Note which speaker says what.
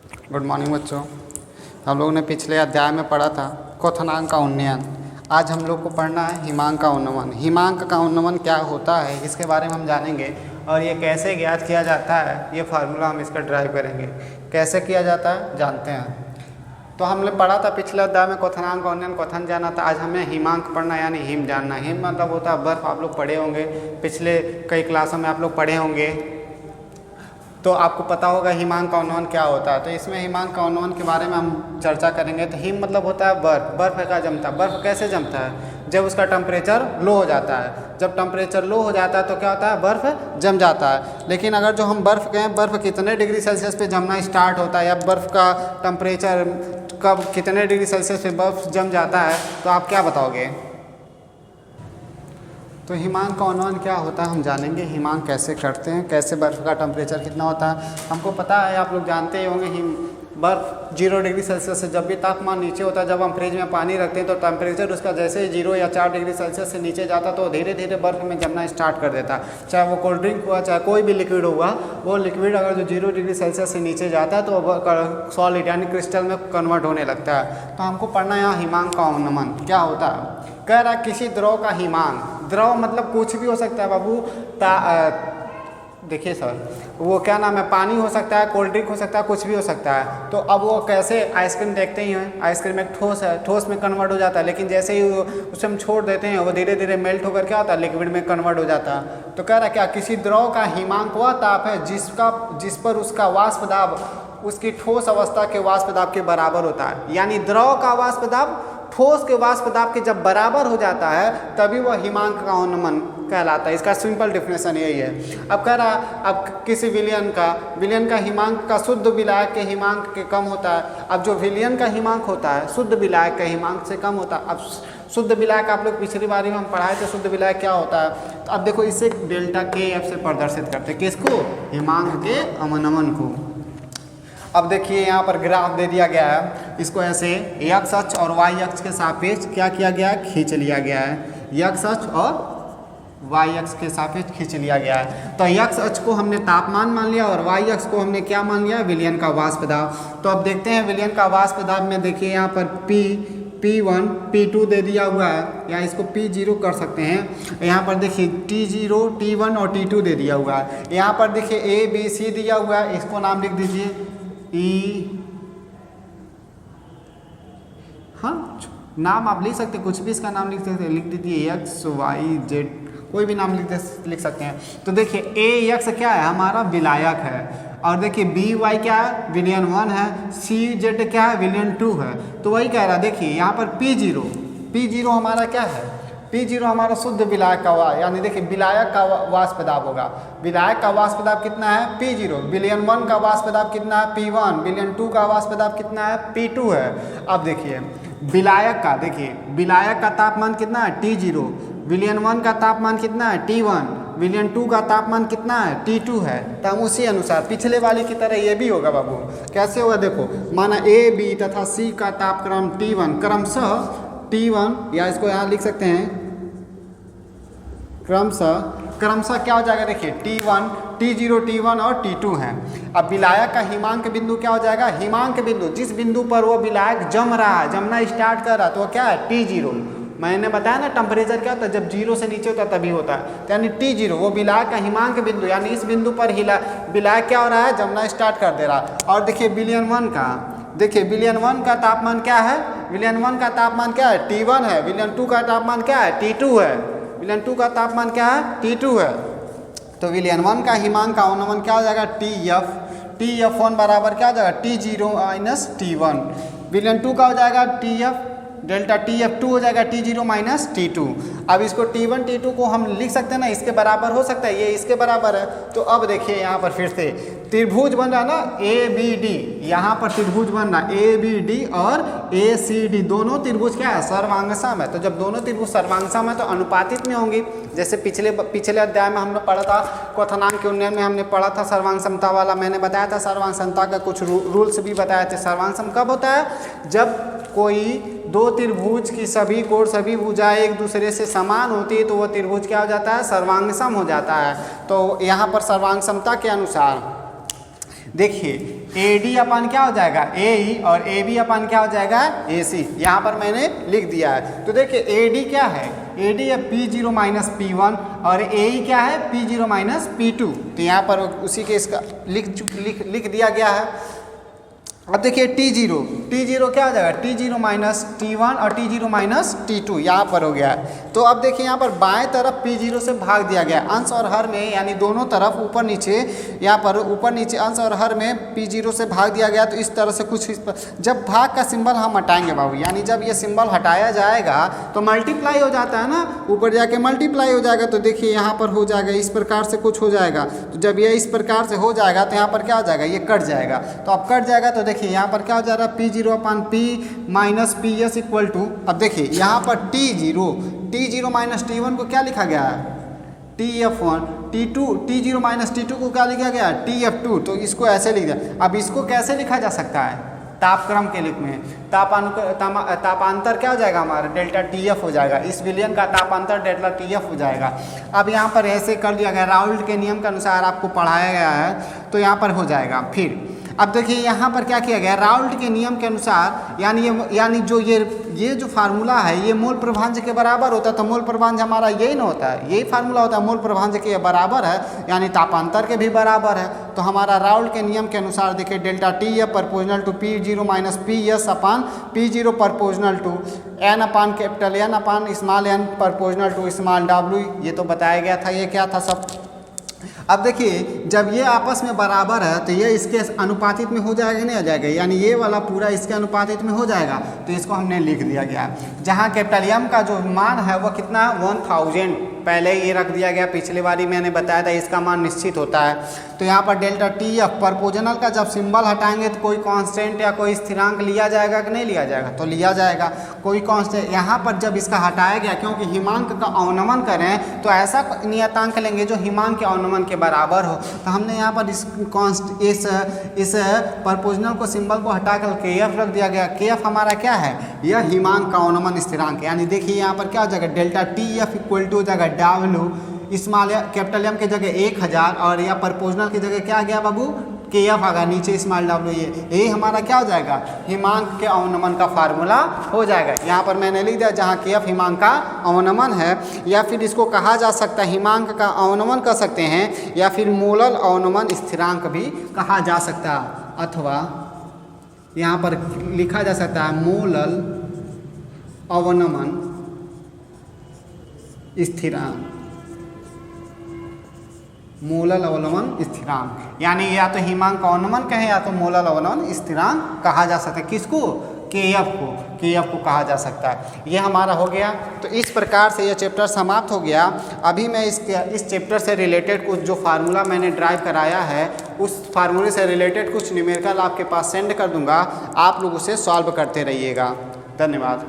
Speaker 1: Good morning बच्चों। हम लोगों ने पिछले अध्याय में पढ़ा था क्वथनांक का उन्नयन। आज हम लोग को पढ़ना है हिमांक का उन्नमन। हिमांक का उन्नमन क्या होता है इसके बारे में हम जानेंगे और ये कैसे ज्ञात किया जाता है, ये फार्मूला हम इसका ड्राइव करेंगे। कैसे किया जाता है जानते हैं। तो हमने पढ़ा था पिछले अध्याय में क्वथनांक का उन्नयन, क्वथन जाना था। आज हमें हिमांक पढ़ना यानी हिम जानना। हिम मतलब होता है बर्फ। आप लोग पढ़े होंगे, पिछले कई क्लासों में आप लोग पढ़े होंगे, तो आपको पता होगा हिमांक का उन्नमन क्या होता है। तो इसमें हिमांक का उन्नमन के बारे में हम चर्चा करेंगे। तो हिम मतलब होता है बर्फ। बर्फ का जमता है। बर्फ कैसे जमता है? जब उसका टेम्परेचर लो हो जाता है। जब टेम्परेचर लो हो जाता है तो क्या होता है? बर्फ जम जाता है। लेकिन अगर जो हम बर्फ कहें, बर्फ कितने डिग्री सेल्सियस पे जमना स्टार्ट होता है या बर्फ का टेम्परेचर कब कितने डिग्री सेल्सियस पे बर्फ जम जाता है, तो आप क्या बताओगे? तो हिमांक का उन्नमन क्या होता है हम जानेंगे। हिमांक कैसे करते हैं, कैसे बर्फ़ का टेम्परेचर कितना होता है हमको पता है। आप लोग जानते ही होंगे बर्फ़ 0 डिग्री सेल्सियस से जब भी तापमान नीचे होता है, जब हम फ्रिज में पानी रखते हैं तो टेम्परेचर उसका जैसे ही 0 या 4 डिग्री सेल्सियस से नीचे जाता तो धीरे धीरे बर्फ़ में जमना स्टार्ट कर देता। चाहे वो कोल्ड ड्रिंक हुआ, चाहे कोई भी लिक्विड हुआ, वो लिक्विड अगर जो 0 डिग्री सेल्सियस से नीचे जाता है तो वो सॉलिड यानी क्रिस्टल में कन्वर्ट होने लगता है। तो हमको पढ़ना है यहाँ हिमांक का उन्नमन क्या होता है। कह रहा है किसी द्रव का हिमांक। द्रव मतलब कुछ भी हो सकता है बाबू। देखिए सर, वो क्या नाम है, पानी हो सकता है, कोल्ड ड्रिंक हो सकता है, कुछ भी हो सकता है। तो अब वो कैसे, आइसक्रीम देखते ही हैं, आइसक्रीम एक ठोस है, ठोस में कन्वर्ट हो जाता है। लेकिन जैसे ही उसे हम छोड़ देते हैं वो धीरे धीरे मेल्ट होकर क्या होता है, लिक्विड में कन्वर्ट हो जाता है। तो कह रहा है क्या, किसी द्रव का हिमांक वह ताप है जिस पर उसका वाष्प दाब उसकी ठोस अवस्था के वाष्प दाब के बराबर होता है। यानी द्रव का वाष्प दाब ठोस के वाष्प दाब के जब बराबर हो जाता है तभी वह हिमांक का उन्नमन कहलाता है। इसका सिंपल डेफिनेशन यही है। अब कह रहा, अब किसी विलयन का हिमांक का शुद्ध विलायक के हिमांक के कम होता है। अब जो विलयन का हिमांक होता है शुद्ध विलायक के हिमांक से कम होता है। अब शुद्ध विलायक आप लोग पिछली बारी में हम पढ़ाए थे शुद्ध विलायक क्या होता है। तो अब देखो इसे डेल्टा के एफ से प्रदर्शित करते हैं। किसको? हिमांक के उन्नमन को। अब देखिए यहाँ पर ग्राफ दे दिया गया है, इसको ऐसे एक्स अक्ष और वाई अक्ष के सापेक्ष क्या किया गया है, खींच लिया गया है। एक्स अक्ष और वाई अक्ष के सापेक्ष खींच लिया गया है। तो एक्स अक्ष को हमने तापमान मान लिया और वाई अक्ष को हमने क्या मान लिया, विलयन का वाष्प दाब। तो अब देखते हैं विलयन का वाष्प दाब में देखिए यहाँ पर P1 P2 दे दिया हुआ है, या इसको P0 कर सकते हैं। यहाँ पर देखिए T0 T1 और T2 दे दिया हुआ है। यहाँ पर देखिए A B C दिया हुआ है, इसको नाम लिख दीजिए हाँ नाम आप लिख सकते, कुछ भी इसका नाम लिख सकते, लिख दीजिए एक्स वाई जेड, कोई भी नाम लिख सकते हैं। तो देखिए ए एक्स क्या है, हमारा विलायक है, और देखिए बी वाई क्या है, विलयन 1 है, सी जेड क्या है, विलयन 2 है। तो वही कह रहा है, देखिए यहाँ पर P0 हमारा क्या है, P0 हमारा शुद्ध विलायक का यानी देखिए विलायक का वाष्प दाब होगा। विलायक का वाष्प दाब कितना है, P0। विलयन 1 का वाष्प दाब कितना है, P1। विलयन 2 का वाष्प दाब कितना है, P2 है। अब देखिए विलायक का, देखिए विलायक का तापमान कितना है, T0। विलयन 1 का तापमान कितना है, T1। विलयन 2 का तापमान कितना है, T2 है। तो हम उसी अनुसार पिछले वाले की तरह ये भी होगा बाबू। कैसे होगा देखो, माना A B तथा C का तापक्रम T1 क्रमशः T1, या इसको यहाँ लिख सकते हैं क्रमशः क्या हो जाएगा, देखिए T1 T0 T1 और T2 है। अब विलायक का हिमांक बिंदु क्या हो जाएगा, हिमांक बिंदु जिस बिंदु पर वो विलायक जम रहा है, जमना स्टार्ट कर रहा है, तो क्या है, T0। मैंने बताया ना टेम्परेचर क्या होता है, जब 0 से नीचे होता है तभी होता है। तो यानी T0 वो विलायक का हिमांक बिंदु, यानी इस बिंदु पर विलायक क्या हो रहा है, जमना स्टार्ट कर दे रहा है। और देखिए विलयन 1 का, देखिए विलयन 1 का तापमान क्या है, विलयन 1 का तापमान क्या है, T1 है। विलयन 2 का तापमान क्या है, T2 है। विलयन 2 का तापमान क्या है, T2 है। तो विलयन 1 का हिमांक का उन्नमन क्या हो जाएगा, TF1 बराबर क्या हो जाएगा, T0 माइनस T1। विलयन 2 का हो जाएगा TF डेल्टा TF2 हो जाएगा T0 माइनस T2। अब इसको T1 T2 को हम लिख सकते हैं ना, इसके बराबर हो सकता है, ये इसके बराबर है। तो अब देखिए यहाँ पर फिर से त्रिभुज बन रहा ना ABD, यहाँ पर त्रिभुज बन रहा ABD और ACD, दोनों त्रिभुज क्या है, सर्वांगसम है। तो जब दोनों त्रिभुज सर्वांगसम है तो अनुपातित में होंगी। जैसे पिछले अध्याय में हमने पढ़ा था क्वथनांक के उन्नयन में, हमने पढ़ा था सर्वांग समता वाला, मैंने बताया था सर्वांग समता का कुछ रूल्स भी बताए थे। सर्वांग सम कब होता है, जब कोई दो त्रिभुज की सभी कोण सभी भुजाएं एक दूसरे से समान होती है तो वह त्रिभुज क्या हो जाता है, सर्वांग सम हो जाता है। तो यहाँ पर सर्वांग समता के अनुसार देखिए ए डी अपन क्या हो जाएगा ए ई और ए बी अपन क्या हो जाएगा ए सी, यहाँ पर मैंने लिख दिया है। तो देखिए ए डी क्या है, ए डी है P0 माइनस P1 और ए ई क्या है P0 माइनस P2। तो यहाँ पर उसी के इसका लिख दिया गया है। अब देखिए T0 क्या हो जाएगा T0 माइनस T1 और T0 माइनस T2 यहाँ पर हो गया है। तो अब देखिए यहाँ पर बाएं तरफ P0 से भाग दिया गया अंश और हर में, यानी दोनों तरफ ऊपर नीचे, यहाँ पर ऊपर नीचे अंश और हर में P0 से भाग दिया गया। तो इस तरह से कुछ जब भाग का सिंबल हम हटाएंगे बाबू, यानी जब ये सिंबल हटाया जाएगा तो मल्टीप्लाई हो जाता है ना, ऊपर जाके मल्टीप्लाई हो जाएगा। तो देखिए यहाँ पर हो जाएगा इस प्रकार से कुछ हो जाएगा। तो जब ये इस प्रकार से हो जाएगा तो यहाँ पर क्या हो जाएगा, ये कट जाएगा। तो अब कट जाएगा तो देखिए यहाँ पर क्या हो जा रहा है P0 upon P minus P S equal to, अब देखिए यहाँ पर T0 माइनस T1 को क्या लिखा गया है TF1, T0 माइनस T2 को क्या लिखा गया है TF2। तो इसको ऐसे लिख दिया। अब इसको कैसे लिखा जा सकता है, तापक्रम के लिख में तापांतर क्या हो जाएगा हमारा डेल्टा TF हो जाएगा, इस विलयन का तापांतर डेल्टा TF हो जाएगा। अब यहाँ पर ऐसे कर दिया गया, राउल्ट के नियम के अनुसार आपको पढ़ाया गया है तो यहाँ पर हो जाएगा। फिर अब देखिए यहाँ पर क्या किया गया, राउल्ट के नियम के अनुसार, यानी जो ये जो फार्मूला है ये मोल प्रभांज के बराबर होता है। तो मोल प्रभांज हमारा यही ना होता है, यही फार्मूला होता है, मोल प्रभांज के बराबर है यानी तापांतर के भी बराबर है। तो हमारा राउल्ट के नियम के अनुसार देखिए delta TF proportional to P0 minus PS upon P0 proportional to N upon capital N upon small n proportional to small w। ये तो बताया गया था, ये क्या था सब। अब देखिए जब ये आपस में बराबर है तो ये इसके अनुपातिक में हो जाएगा, नहीं हो जाएगा, यानी ये वाला पूरा इसके अनुपातिक में हो जाएगा। तो इसको हमने लिख दिया गया, जहाँ कैपिटल M का जो मान है वो कितना 1000 पहले ये रख दिया गया, पिछले बारी मैंने बताया था इसका मान निश्चित होता है। तो यहाँ पर डेल्टा TF प्रोपोर्शनल का जब सिंबल हटाएंगे तो कोई कांस्टेंट या कोई स्थिरांक लिया जाएगा कि नहीं लिया जाएगा, तो लिया जाएगा कोई कांस्टेंट। यहाँ पर जब इसका हटाया गया, क्योंकि हिमांक का अवनमन करें तो ऐसा नियतांक लेंगे जो हिमांक के अवनमन के बराबर हो। तो हमने यहाँ पर इस प्रोपोर्शनल को सिंबल को हटाकर KF रख दिया गया। KF हमारा क्या है, यह हिमांक का अवनमन स्थिरांक, यानी देखिए यहाँ पर क्या हो जाएगा डेल्टा TF इक्वल टू हो जाएगा W स्मॉल कैपिटल M की जगह 1000 और या प्रोपोर्शनल की जगह क्या आ गया बाबू KF आ गया, नीचे स्मॉल w। ये हमारा क्या हो जाएगा हिमांक के अवनमन का फार्मूला हो जाएगा। यहाँ पर मैंने लिख दिया जहाँ KF हिमांक का अवनमन है, या फिर इसको कहा जा सकता है हिमांक का अवनमन कर सकते हैं, या फिर मोलल अवनमन स्थिरांक भी कहा जा सकता है, अथवा यहाँ पर लिखा जा सकता है मोलल अवनमन स्थिरांक, मोलल अवनमन स्थिरांक, यानी या तो हिमांक का अवनमन कहें या तो मोलल अवनमन स्थिरांक कहा जा सकता है। किसको, KF को कहा जा सकता है। ये हमारा हो गया। तो इस प्रकार से ये चैप्टर समाप्त हो गया। अभी मैं इस चैप्टर से रिलेटेड कुछ जो फार्मूला मैंने ड्राइव कराया है उस फार्मूले से रिलेटेड कुछ न्यूमेरिकल आपके पास सेंड कर दूंगा, आप लोग उसे सॉल्व करते रहिएगा। धन्यवाद।